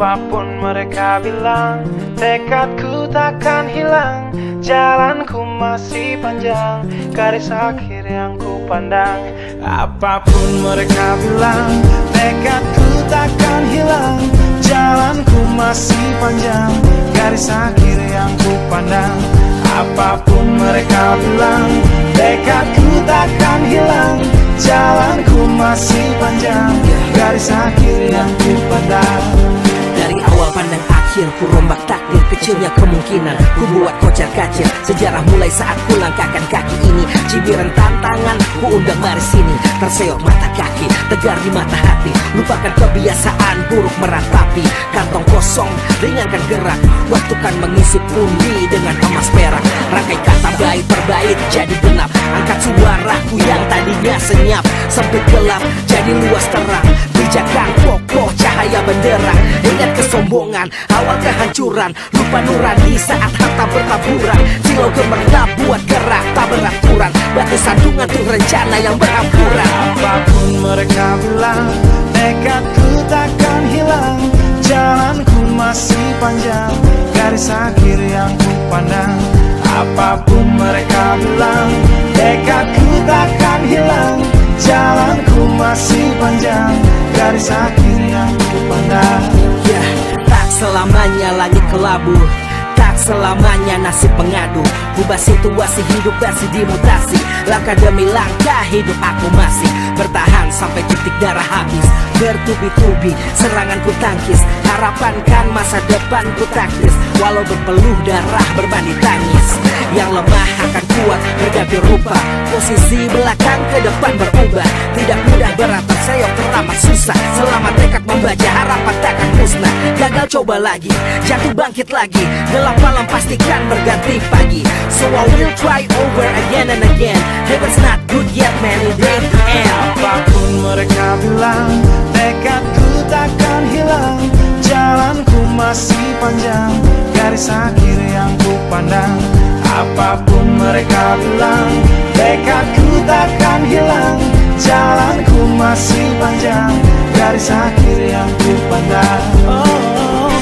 Apapun mereka bilang, tekadku takkan hilang. Jalanku masih panjang, garis akhir yang ku pandang. Apapun mereka bilang, tekadku takkan hilang. Jalanku masih panjang, garis akhir yang ku pandang. Apapun mereka bilang, tekadku takkan hilang. Jalanku masih panjang, garis akhir yang ku pandang. Dari awal pandang akhir, ku rombak takdir. Kecilnya kemungkinan, ku buat kocar kacir. Sejarah mulai saat ku langkahkan kaki ini. Cibiran tantangan, ku undang mari sini. Terseok mata kaki, tegar di mata hati. Lupakan kebiasaan buruk meratapi. Kantong kosong, ringankan gerak. Waktu kan mengisi pundi dengan emas perak. Rangkai kata bait per bait jadi genap. Angkat suaraku yang tadinya senyap. Sempit gelap, jadi luas terang. Pijakan kokoh cahaya benderang. Ingat kesombongan, awal kehancuran. Lupa nurani saat harta bertaburan. Silau gemerlap buat gerak tak beraturan. Batu sandungan tuh rencana yang berampuran. Apapun mereka bilang, tekadku takkan hilang. Jalanku masih panjang, garis akhir yang ku pandang. Apapun mereka bilang, tekadku takkan hilang. Jalanku masih panjang, garis akhir yang ku pandang. Ya, tak selamanya langit kelabu, tak selamanya nasib pengadu. Ubah situasi hidup masih dimutasi. Langkah demi langkah hidup aku masih bertahan sampai titik darah habis. Bertubi-tubi serangan ku tangkis. Harapan kan masa depan ku taktis. Walau berpeluh darah berbanding tangis. Yang lemah akan kuat berganti rupa. Posisi belakang ke depan berubah. Tidak mudah berat terseok teramat susah. Selama tekad membaca harapan takkan musnah. Gagal coba lagi, jatuh bangkit lagi. Gelap malam pastikan berganti pagi. So I will try over again and again. Heaven's not good yet man, it ain't the end. Apapun mereka bilang, tekadku takkan hilang. Jalanku masih panjang, garis akhir yang ku pandang. Apapun mereka bilang, tekadku takkan hilang. Jalanku masih panjang, garis akhir yang ku pandang. Oh,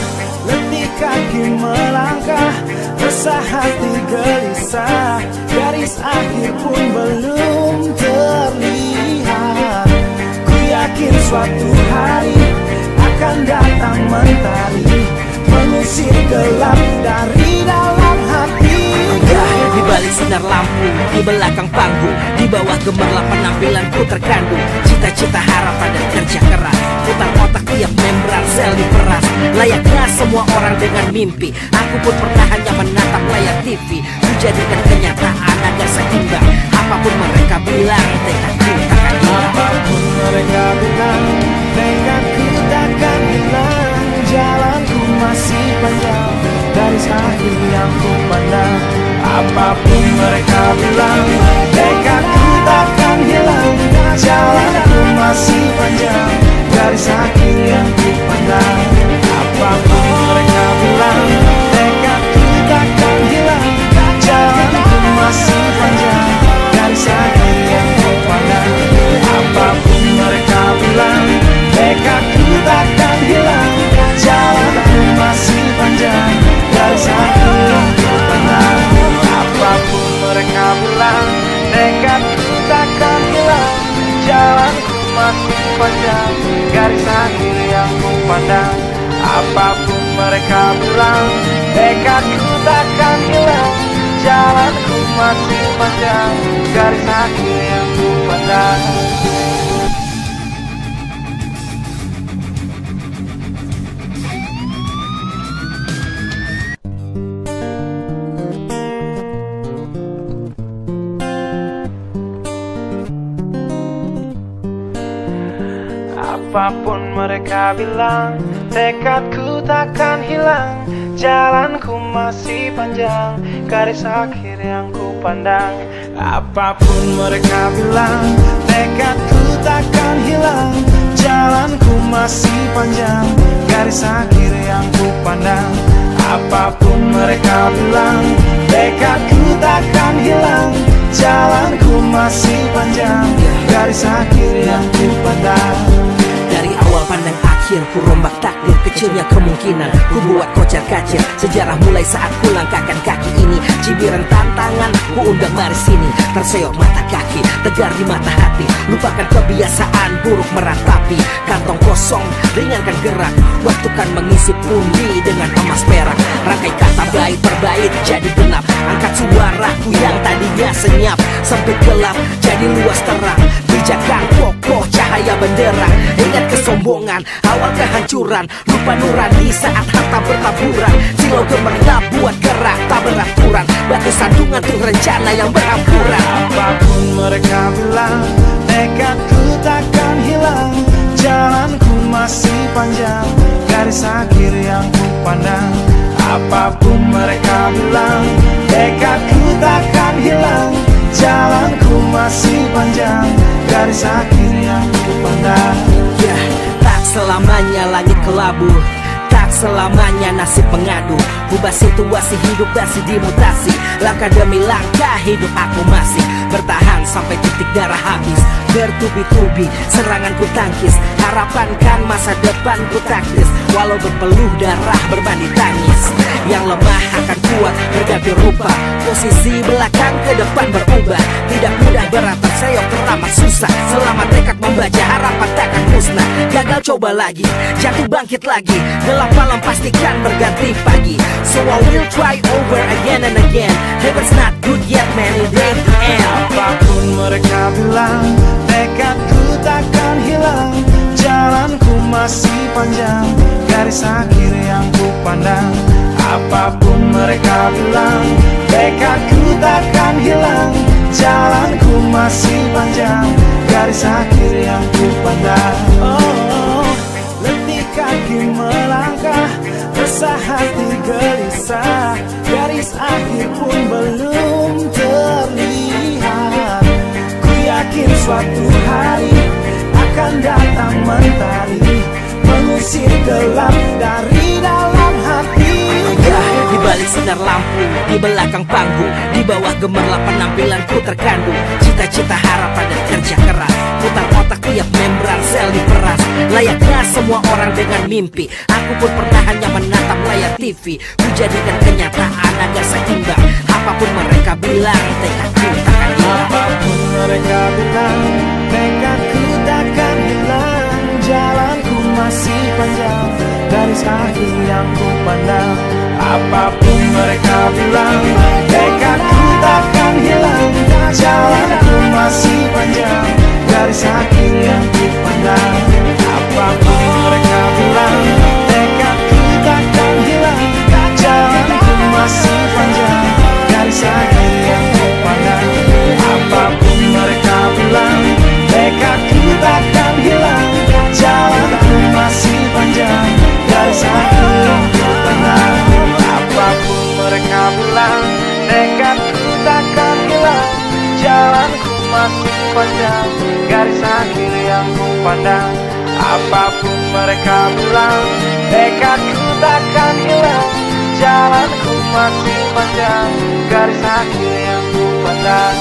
letih kaki melangkah, resah hati gelisah. Garis akhir pun belum terlihat. Ku yakin suatu hari akan datang mentari, mengusir gelap dari dalam hati. Di balik sinar lampu, di belakang panggung, di bawah gemerlap penampilanku terkandung. Cita-cita, harapan dan kerja keras. Putar otak tiap membran sel diperas. Layaknya semua orang dengan mimpi, aku pun pernah hanya menatap layar TV. Menjadikan kenyataan agar seimbang. Apapun mereka bilang, tekadku takkan hilang. Apapun mereka bilang, tekadku takkan hilang. Jalanku masih panjang, garis akhir yang ku pandang. Apapun mereka bilang, tekadku takkan hilang. Jalanku masih panjang, garis akhir yang ku pandang. Apapun mereka bilang, tekadku takkan hilang. Jalanku masih panjang, garis akhir yang ku pandang. Apapun mereka bilang, tekadku takkan hilang. Jalanku masih panjang, garis akhir yang ku pandang. Apapun mereka bilang, tekadku takkan hilang. Jalanku masih panjang, garis akhir yang ku pandang. Apapun mereka bilang, tekadku takkan hilang. Jalanku masih panjang, garis akhir yang ku pandang. Apapun mereka bilang, tekadku takkan hilang. Jalanku masih panjang, garis akhir yang ku pandang. Apapun mereka bilang, tekadku takkan hilang. Jalanku masih panjang, garis akhir yang ku pandang. Apapun mereka bilang, tekadku takkan hilang. Jalanku masih panjang, garis akhir yang ku pandang. Dari awal pandang akhir, ku rombak takdir. Kecil kecilnya kemungkinan ku buat kocar kacir. Sejarah mulai saat ku langkahkan kaki ini. Cibiran tantangan ku undang mari sini. Terseok mata kaki, tegar di mata hati. Lupakan kebiasaan buruk meratapi. Kantong kosong, ringankan gerak. Waktu kan mengisi pundi dengan emas perak. Rangkai kata bait per bait jadi genap. Angkat suaraku yang tadinya senyap. Sempit gelap jadi luas terang. Bijakan kokoh cahaya benderang. Ingat kesombongan, awal kehancuran. Lupa nurani saat harta bertaburan. Silau gemerlap buat gerak tak beraturan. Batu sandungan tuh rencana yang berhampuran. Apapun mereka bilang, tekadku takkan hilang. Jalanku masih panjang, garis akhir yang ku pandang. Apapun mereka bilang, tekadku takkan hilang. Jalanku masih panjang, garis akhir yang ku pandang. Ya, tak selamanya langit kelabu, tak selamanya nasib mengadu. Ubah situasi hidup masih dimutasi. Langkah demi langkah hidup aku masih bertahan sampai titik darah habis. Bertubi-tubi serangan ku tangkis. Harapan kan masa depan ku taktis. Walau berpeluh darah berbanding tangis. Yang lemah akan kuat berganti rupa. Posisi belakang ke depan berubah. Tidak mudah berat terseok teramat susah. Selama tekad membaca harapan takkan musnah. Gagal coba lagi, jatuh bangkit lagi. Gelap malam pastikan berganti pagi. So I will try over again and again. Heaven's not good yet man, it ain't the end. Apapun mereka bilang, tekadku takkan hilang. Jalanku masih panjang, garis akhir yang ku pandang. Apapun mereka bilang, tekadku takkan hilang. Jalanku masih panjang, garis akhir yang ku pandang. Oh, letih kaki melangkah, resah hati gelisah. Garis akhir pun belum terlihat. Ku yakin suatu hari akan datang mentari, mengusir gelap dari dalam hati. Di balik sinar lampu, di belakang panggung, di bawah gemerlap penampilanku terkandung. Cita-cita, harapan dan kerja keras. Putar otak tiap membran sel diperas. Layaknya semua orang dengan mimpi, aku pun pernah hanya menatap layar TV. Ku jadikan kenyataan agar seimbang. Apapun mereka bilang, tekadku takkan hilang. Apapun mereka bilang, tekadku takkan hilang. Jalanku masih panjang, garis akhir yang ku pandang. Apapun mereka bilang, tekadku takkan hilang. Jalanku masih panjang, garis akhir yang ku pandang. Apapun mereka bilang, tekadku takkan hilang. Jalanku masih panjang, garis akhir yang ku pandang. Apapun mereka bilang, tekadku takkan hilang. Jalanku masih panjang, garis akhir yang ku pandang. Apapun mereka bilang, tekadku takkan hilang. Jalanku masih panjang, garis akhir yang ku pandang. Apapun mereka bilang, tekadku takkan hilang. Jalanku masih panjang, garis akhir yang ku pandang.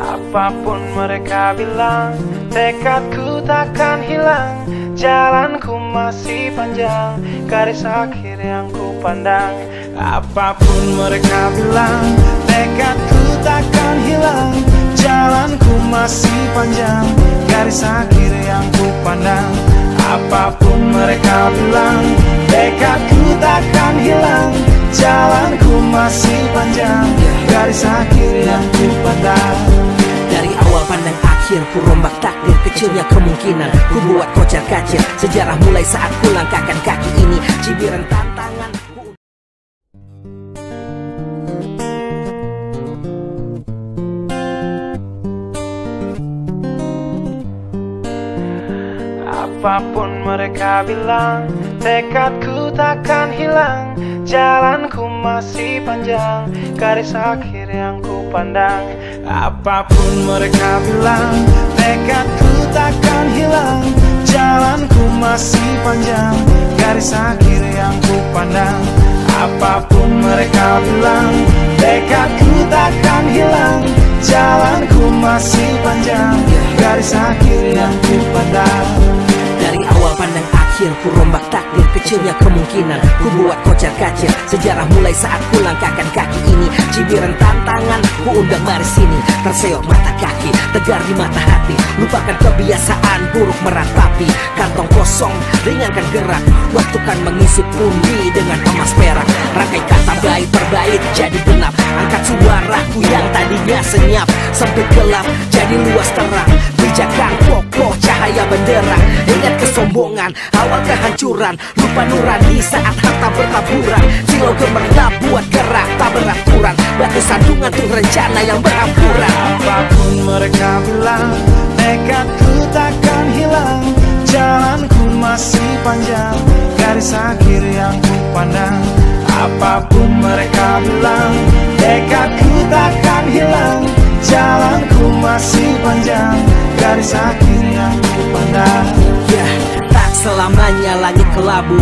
Apapun mereka bilang, tekadku takkan hilang. Jalanku masih panjang, garis akhir yang ku pandang. Apapun mereka bilang, tekadku takkan hilang. Jalanku masih panjang, garis akhir yang ku pandang. Apapun mereka bilang, tekadku takkan hilang. Jalanku masih panjang, garis akhir yang ku pandang. Dari awal pandang akhir, ku rombak takdir. Kecilnya kemungkinan, ku buat kocar kacir. Sejarah mulai saat ku langkahkan kaki ini. Cibiran tantangan Apapun mereka bilang, tekadku takkan hilang. Jalanku masih panjang, garis akhir yang ku pandang. Apapun mereka bilang, tekadku takkan hilang. jalanku masih panjang, garis akhir yang ku pandang. Apapun mereka bilang, tekadku takkan hilang. Jalanku masih panjang, garis akhir yang ku pandang. Dari awal pandang akhir, ku rombak takdir. Kecilnya kemungkinan, ku buat kocar kacir. Sejarah mulai saat ku langkahkan kaki ini. Cibiran tantangan, ku undang mari sini. Terseok mata kaki, tegar di mata hati. Lupakan kebiasaan buruk meratapi. Kantong kosong, ringankan gerak. Waktu kan mengisi pundi dengan emas perak. Rangkai kata baik berbait jadi genap. Angkat suaraku yang tadinya senyap, sempit gelap jadi luas terang. Pijakan kokoh cahaya benderang. Ingat kesombongan, awal kehancuran. Lupa nurani saat harta bertaburan. Silau gemerlap buat gerak tak beraturan. Batu sandungan tuh rencana yang berampuran. Apapun mereka bilang, tekadku takkan hilang. Jalanku masih panjang, garis akhir yang ku pandang. Apapun mereka bilang, tekadku takkan hilang. Jalanku masih panjang, garis akhir yang ku pandang. Ya, tak selamanya langit kelabu,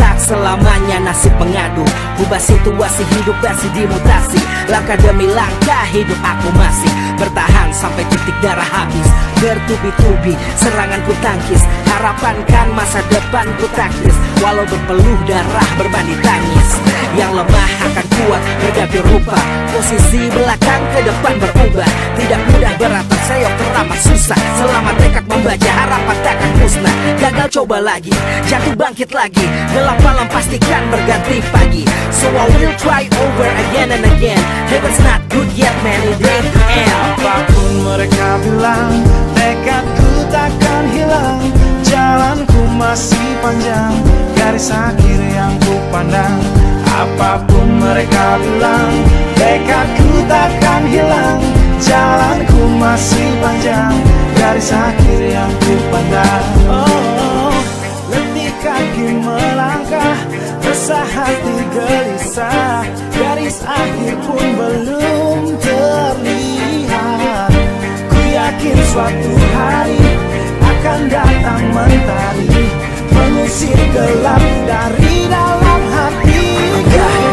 tak selamanya nasib mengadu. Ubah situasi hidup masih dimutasi. Langkah demi langkah hidup aku masih bertahan sampai titik darah habis. Bertubi-tubi serangan ku tangkis. Harapan kan masa depan ku taktis. Walau berpeluh darah berbanding tangis. Yang lemah akan kuat berganti rupa. Posisi belakang ke depan berubah. Tidak mudah berat terseok teramat susah. Selama tekad membaca harapan takkan musnah. Gagal coba lagi, jatuh bangkit lagi. Gelap malam pastikan berganti pagi. So I will try over again and again. Heaven's not good yet man, it ain't the end. Apapun mereka bilang, tekadku takkan hilang. Jalanku masih panjang, garis akhir yang ku pandang. Apapun mereka bilang, tekadku takkan hilang. Jalanku masih panjang, garis akhir yang ku pandang. Oh, letih kaki melangkah, resah hati gelisah. Garis akhir pun belum terlihat. Ku yakin suatu hari akan datang mentari, mengusir gelap dari dalam hati.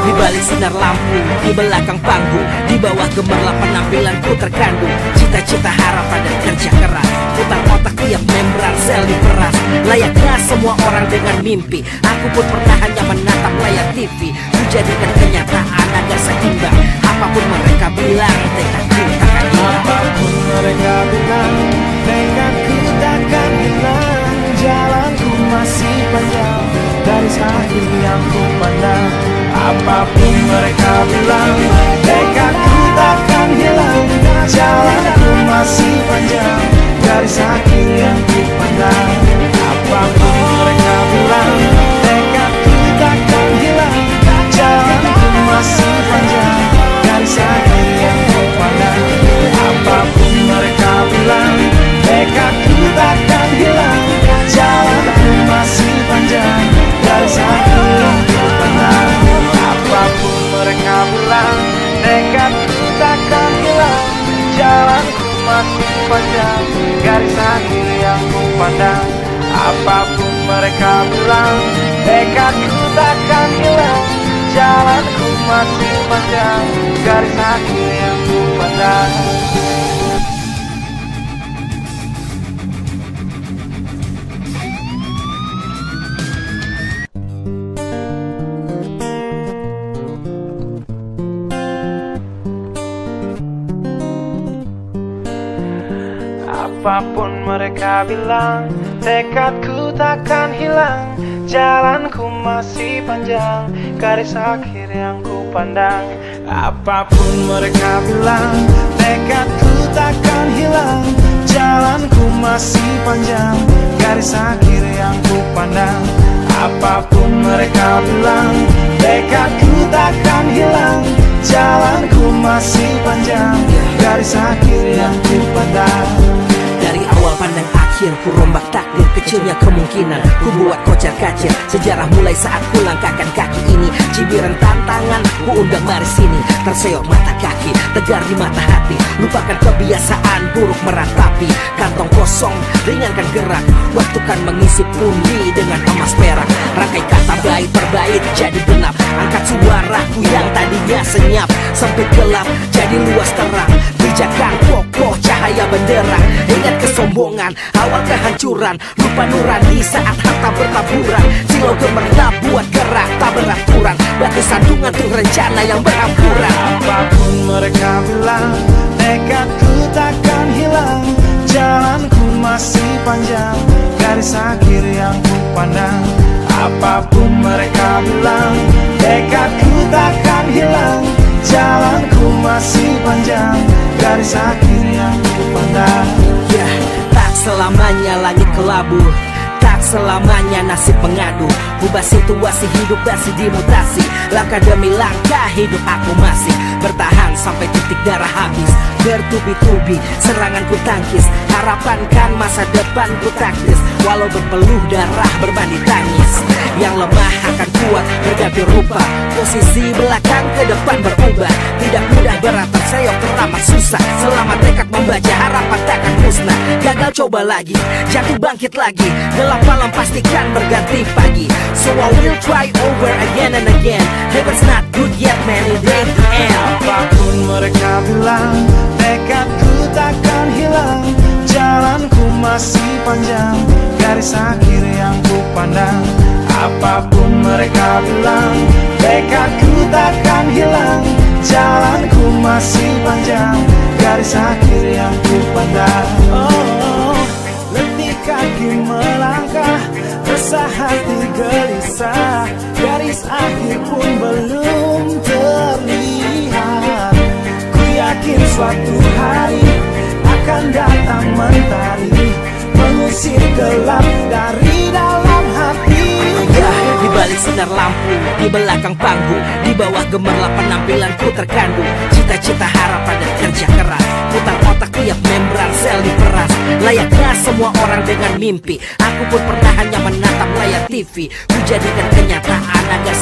Di balik sinar lampu, di belakang panggung, di bawah gemerlap penampilanku terkandung. Cita-cita, harapan dan kerja keras. Putar otak tiap membran sel diperas. Layaknya semua orang dengan mimpi, aku pun pernah hanya menatap layar TV. Ku jadikan kenyataan agar seimbang. Apapun mereka bilang, tekadku takkan hilang. Apapun mereka bilang, tekadku takkan hilang. Jalanku masih panjang, garis akhir yang ku pandang. Apapun mereka bilang, tekadku takkan hilang. Jalanku masih panjang, garis akhir yang ku pandang. Apapun mereka bilang, tekadku takkan hilang. Jalanku masih panjang, garis akhir yang ku pandang. Apapun mereka bilang, tekadku takkan hilang. Jalanku masih panjang, garis akhir yang ku pandang. Apapun mereka bilang, tekadku takkan hilang. Jalanku masih panjang, garis akhir yang ku pandang. Apapun mereka bilang, tekadku takkan hilang. Jalanku masih panjang, garis akhir yang ku pandang. Apapun mereka bilang, tekadku takkan hilang. Jalanku masih panjang, garis akhir yang ku pandang. Apapun mereka bilang, tekadku takkan hilang. Jalanku masih panjang, garis akhir yang ku pandang. Apapun mereka bilang, tekadku takkan hilang. Jalanku masih panjang, garis akhir yang ku pandang. Dari awal pandang akhir, terakhir ku rombak takdir, kecilnya kemungkinan ku buat kocar kacir. Sejarah mulai saat ku langkahkan kaki ini. Cibiran tantangan ku undang mari sini. Terseok mata kaki, tegar di mata hati. Lupakan kebiasaan buruk meratapi. Kantong kosong, ringankan gerak. Waktu kan mengisi pundi dengan emas perak. Rangkai kata bait per bait jadi genap. Angkat suaraku yang tadinya senyap. Sempit gelap jadi luas terang. Pijakan kokoh cahaya benderang. Ingat kesombongan, awal kehancuran. Lupa nurani saat harta bertaburan. Silau gemerlap buat gerak tak beraturan. Batu sandungan tuh rencana yang berhampuran. Apapun mereka bilang, tekadku takkan hilang. Jalanku masih panjang, garis akhir yang ku pandang. Apapun mereka bilang, tekadku takkan hilang. Jalanku masih panjang, garis akhir yang ku pandang. Ya, tak selamanya langit kelabu, tak selamanya nasib mengadu. Ubah situasi hidup masih dimutasi. Langkah demi langkah hidup aku masih bertahan sampai titik darah habis. Bertubi-tubi serangan ku tangkis. Harapan kan masa depan ku taktis. Walau berpeluh darah berbanding tangis. Yang lemah akan kuat berganti rupa. Posisi belakang ke depan berubah. Tidak mudah berat terseok teramat susah. Selama tekad membaca harapan takkan musnah. Gagal coba lagi, jatuh bangkit lagi. Gelap malam pastikan berganti pagi. So I will try over again and again. Heaven's not good yet man, it ain't the end. Apapun mereka bilang, tekadku takkan hilang. Jalanku masih panjang, garis akhir yang ku pandang. Apapun mereka bilang, tekadku takkan hilang. Jalanku masih panjang, garis akhir yang ku pandang. Oh, letih kaki melangkah, resah hati gelisah. Garis akhir pun belum terlihat. Ku yakin suatu hari akan datang mentari, mengusir gelap dari dalam hati. Di balik sinar lampu, di belakang panggung, di bawah gemerlap penampilanku terkandung. Cita-cita, harapan dan kerja keras. Putar otak tiap membran sel diperas. Layaknya semua orang dengan mimpi. Aku pun pernah hanya menatap layar TV. Ku jadikan kenyataan agar